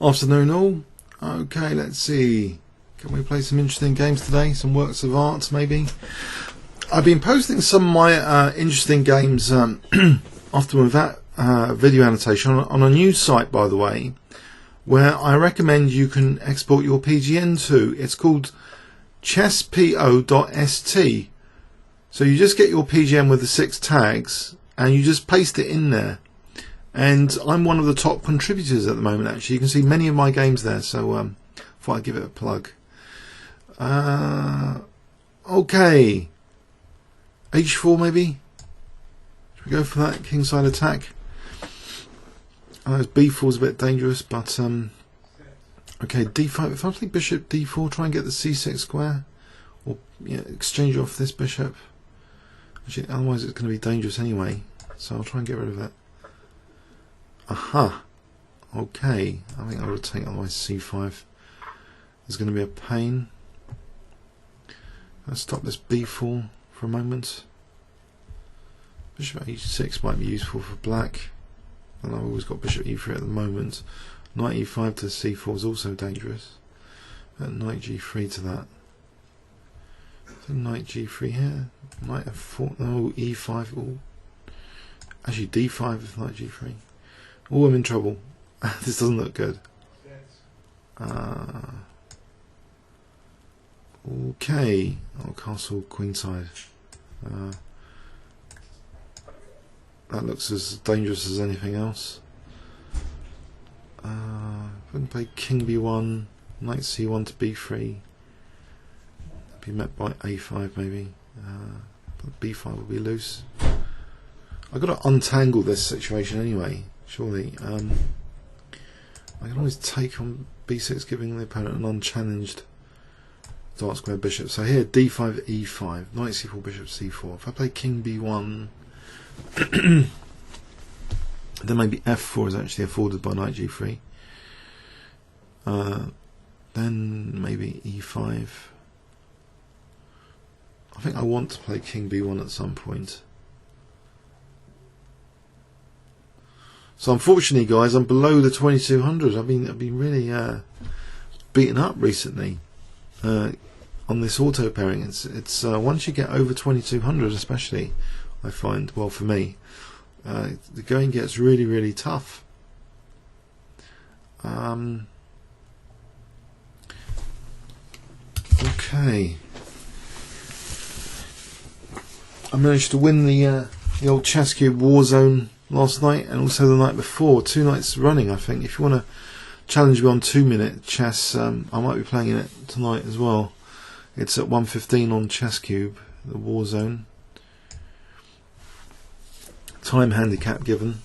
Afternoon all. Okay, let's see. Can we play some interesting games today? Some works of art maybe? I've been posting some of my interesting games often with that video annotation on a new site, by the way, where I recommend you can export your PGN to. It's called chesspo.st. So you just get your PGN with the 6 tags and you just paste it in there. And I'm one of the top contributors at the moment, actually. You can see many of my games there, so thought I'd give it a plug. Okay. H4 maybe? Should we go for that kingside attack? I know B4 is a bit dangerous, but okay, D5. If I play bishop D4, try and get the C6 square, or yeah, exchange off this bishop. Actually, otherwise it's going to be dangerous anyway, so I'll try and get rid of it. Aha. Okay, I think I'll take otherwise C5 is going to be a pain. Let's stop this B4 for a moment. Bishop H6 might be useful for black, and I've always got bishop E3 at the moment. Knight E5 to C4 is also dangerous. And knight G3 to that. So knight G3 here. Knight F4. Oh, E5. Oh. Actually, D5 with knight G3. Oh, I'm in trouble. This doesn't look good. Okay. Oh, castle queenside. That looks as dangerous as anything else. If I can play king b1, knight c1 to b3. That'd be met by a5 maybe. But b5 will be loose. I've got to untangle this situation anyway. Surely, I can always take on b6, giving the opponent an unchallenged dark square bishop. So here, d5, e5, knight c4, bishop c4. If I play king b1, then maybe f4 is actually afforded by knight g3. Then maybe e5. I think I want to play king b1 at some point. So unfortunately, guys, I'm below the 2200. I've been really beaten up recently on this auto pairing. It's once you get over 2200, especially, I find, well, for me, the going gets really, really tough. Okay, I managed to win the old Chess Cube Warzone last night and also the night before, 2 nights running. I think if you want to challenge me on 2-minute chess, I might be playing it tonight as well. It's at 1:15 on Chess Cube, the Warzone. Time handicap given.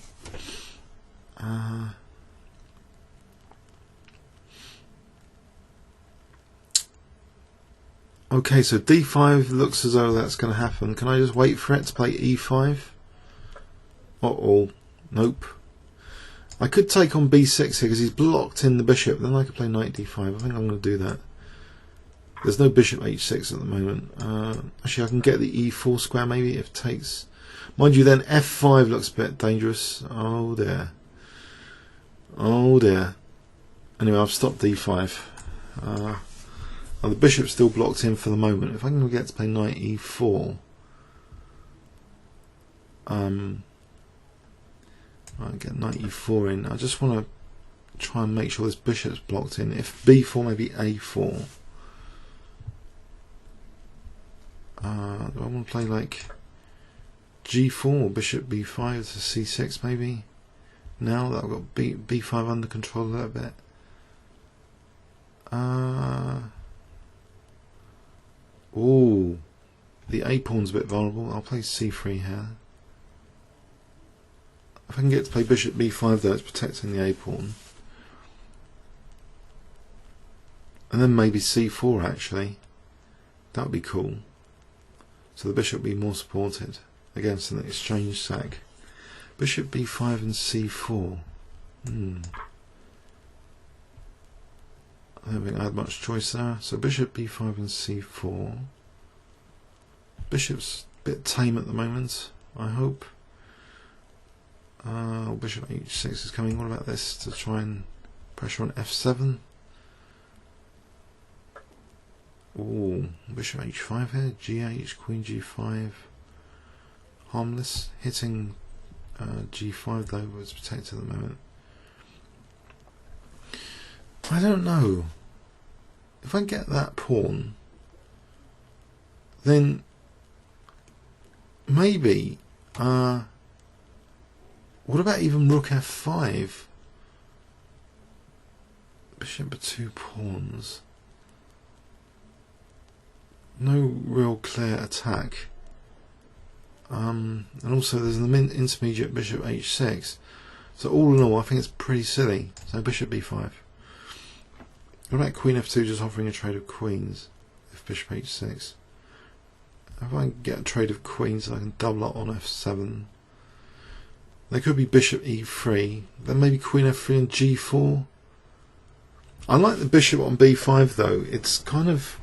Okay, so d5 looks as though that's going to happen. Can I just wait for it to play e5? Uh-oh. Nope. I could take on b6 here because he's blocked in the bishop. Then I could play knight d5. I think I'm going to do that. There's no bishop h6 at the moment. Actually, I can get the e4 square maybe if it takes. Mind you, then f5 looks a bit dangerous. Oh dear. Oh dear. Anyway, I've stopped d5. The bishop's still blocked in for the moment. If I can get to play knight e4, I get knight e4 in. I just want to try and make sure this bishop's blocked in. If b4, maybe a4. Do I want to play like g4 or bishop b5 to c6 maybe? Now that I've got b5 under control a little bit. Oh, the a pawn's a bit vulnerable. I'll play c3 here. If I can get to play bishop b5 though, it's protecting the a pawn. And then maybe c4 actually. That would be cool. So the bishop would be more supported against an exchange sack. Bishop b5 and c4. I don't think I had much choice there. So bishop b5 and c4. Bishop's a bit tame at the moment, I hope. Bishop h6 is coming. What about this to try and Pressure on f7. Ooh, bishop h5 here, gh, queen g5. Harmless. Hitting g5 though was protected at the moment. I don't know. If I get that pawn, then maybe. What about even rook f5? Bishop for 2 pawns. No real clear attack. And also there's an intermediate bishop h6. So all in all, I think it's pretty silly. So bishop b5. What about queen f2 just offering a trade of queens? If bishop h6. If I can get a trade of queens, I can double up on f7. There could be bishop e3. Then maybe queen f3 and g4. I like the bishop on b5 though. It's kind of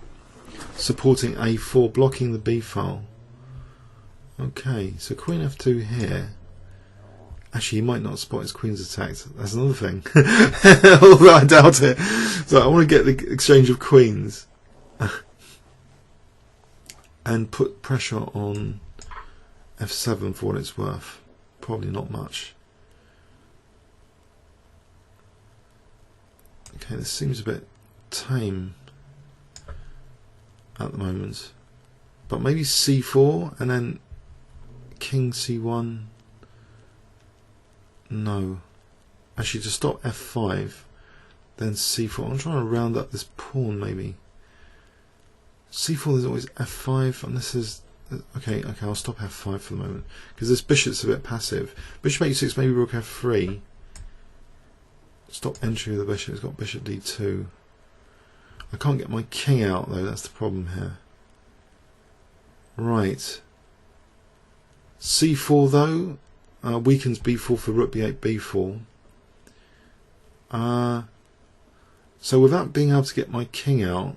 supporting a4, blocking the b file. Okay, so queen f2 here. Actually, he might not spot his queen's attacked. That's another thing. Although I doubt it. So I want to get the exchange of queens and put pressure on f7 for what it's worth. Probably not much. Okay, this seems a bit tame at the moment. But maybe c4 and then king c1. No. Actually, to stop f5, then c4. I'm trying to round up this pawn, maybe. c4, there's always f5, and this is... Okay, I'll stop f5 for the moment, because this bishop's a bit passive. Bishop h6, maybe rook f3. Stop entry of the bishop, it's got bishop d2. I can't get my king out, though, that's the problem here. Right. c4, though, weakens b4 for rook b8, b4. So without being able to get my king out,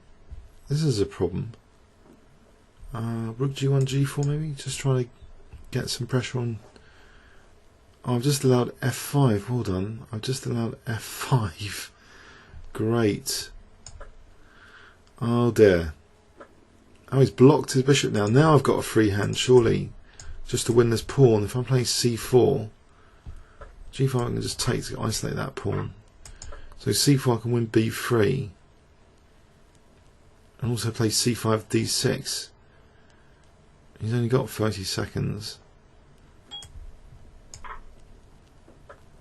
this is a problem. Rook g1, g4 maybe? Just try to get some pressure on... Oh, I've just allowed f5, well done. I've just allowed f5. Great. Oh dear. Oh, he's blocked his bishop now. Now I've got a free hand, surely. Just to win this pawn. If I'm playing c4, g5 I can just take to isolate that pawn. So c4 I can win b3. And also play c5, d6. He's only got 30 seconds.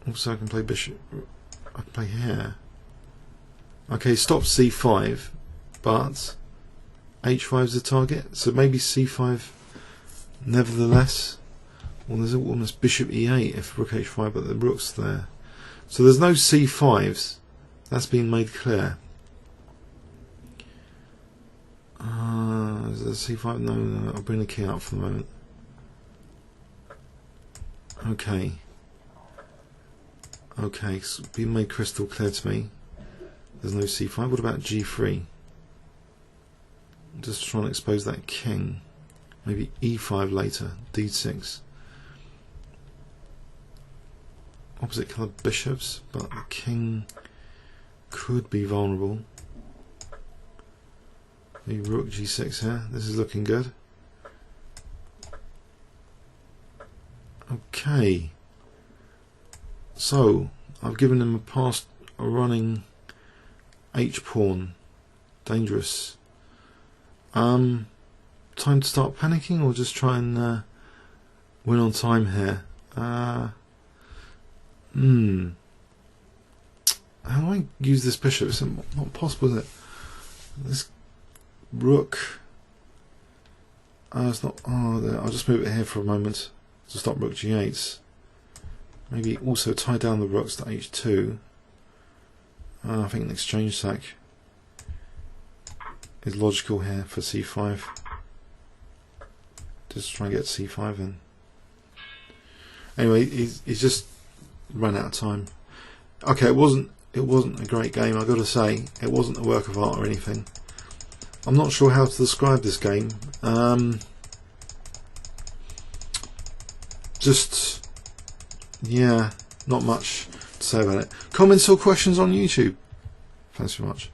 Also I can play bishop. I can play here. Okay, stop c5, but h5 is the target. So maybe c5 nevertheless. Well, there's almost bishop e8 if rook h5, but the rook's there. So there's no c5s. That's been made clear. Is there c5? No, I'll bring the king out for the moment. Okay. Okay, it's been made crystal clear to me. There's no c5. What about g3? Just trying to expose that king. Maybe e5 later. d6. Opposite coloured bishops, but the king could be vulnerable. Maybe rook g6 here. This is looking good. Okay. So I've given him a running h pawn. Dangerous. Time to start panicking, or just try and win on time here. How do I use this bishop? It's not possible, is it? This rook. It's not. Oh, I'll just move it here for a moment to stop rook g8. Maybe also tie down the rooks to h2. I think an exchange sack is logical here for c5. Just try and get c5 in. Anyway, he's just run out of time. Okay, it wasn't a great game, I've got to say. It wasn't a work of art or anything. I'm not sure how to describe this game. Just, yeah, not much to say about it. Comments or questions on YouTube? Thanks very much.